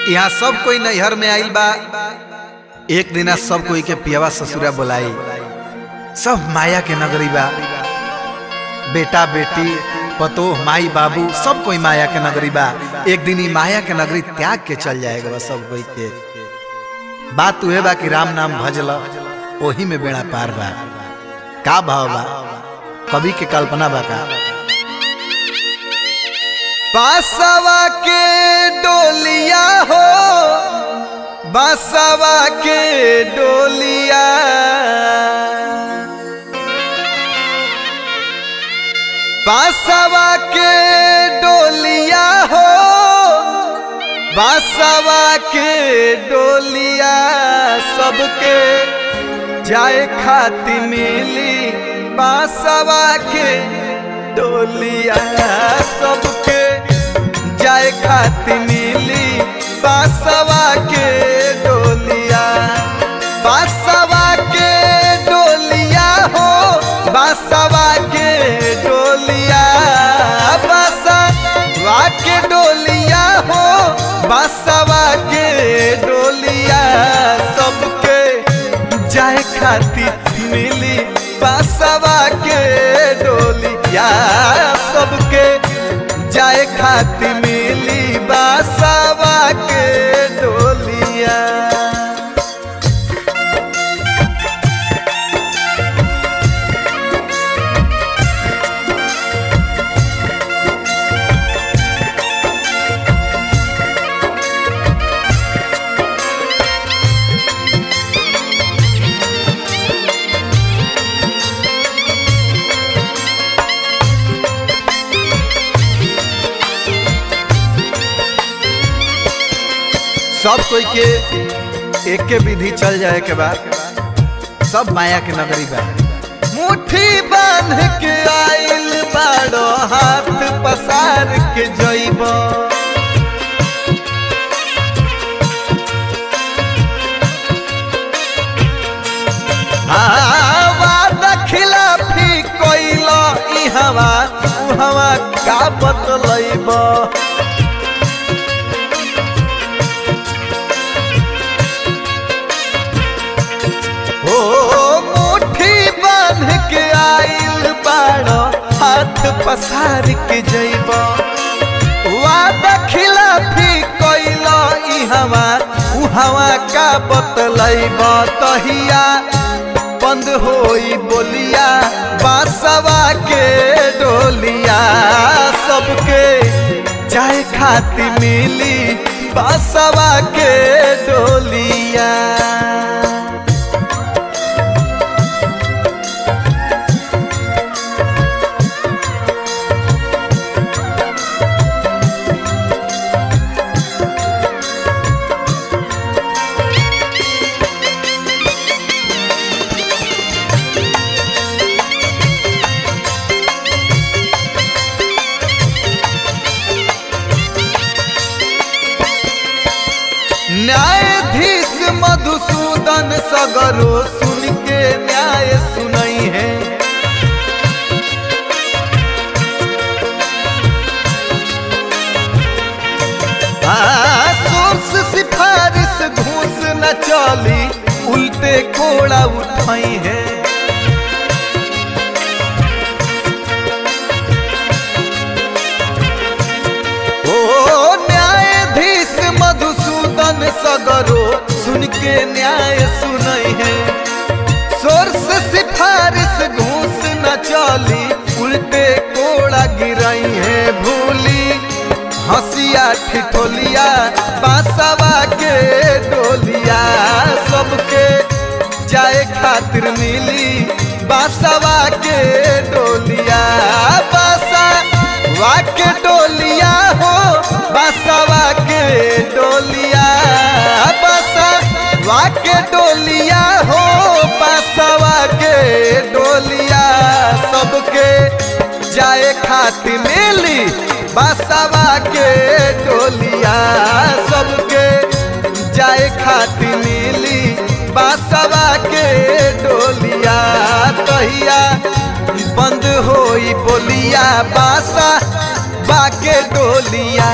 यहाँ सब कोई नैहर में आइल बा। एक दिन सब कोई के पियावा ससुरा बुलाई। सब माया के नगरी बा। बेटा बेटी पतोह माई बाबू सब कोई माया के नगरी बा। एक दिन ही माया के नगरी त्याग के चल जाएगा सब कोई के। बात तुहे बा कि राम नाम भजला ओही में बेड़ा पार बा। का भाव बा कवि के कल्पना बा का। बासवा के डोलिया हो बासवा के डोलिया बासवा के डोलिया हो बासवा के डोलिया सबके जाए खाती मिली। बासवा के डोलिया सबके जाए खाती मिली। बासवा के डोलिया बासवा के डोलिया हो बासवा के डोलिया बासवा के डोलिया हो बासवा के डोलिया सबके जाए खाती मिली। बासवा के डोलिया सबके जाए खाती मिली। बासवा के डोलिया सब कोई के एक विधि चल जाए के बाद सब माया के नगरी बा। मुट्ठी बांध के आइल बाड़ो हाथ पसार के जइब। वादा खिलाफी कोइल ई हवा उ हवा का बतलइब। हाथ पसार के जइब। वादा खिलाफी कोइल ई हवा उ हवा का बतलइब। तहिया बंद होई बोलिया बासवा के डोलिया सबके जाए खाती मिली। बासवा के डोलिया न्यायाधीश मधुसूदन सगरो सुन के न्याय सुनई है। सोर्स सिफारिश घूस न चली उल्टे कोड़ा उठाई है। सगरो सुन के न्याय सुनई है। सोर्स सिफारिश घूस न चली उल्टे कोड़ा गिरई है। भूली हंसिया ठिठोलिया बासवा के डोलिया सबके जाए खातिर मिली। बासवा के डोलिया बासवा के डोलिया हो बासवा के डोलिया बासवा के डोलिया हो बासवा के डोलिया सबके जाए खाती मिली। बासवा के डोलिया सबके जाए खाती मिली। बासवा के डोलिया कहिया बंद होई बोलिया बासा बाके डोलिया।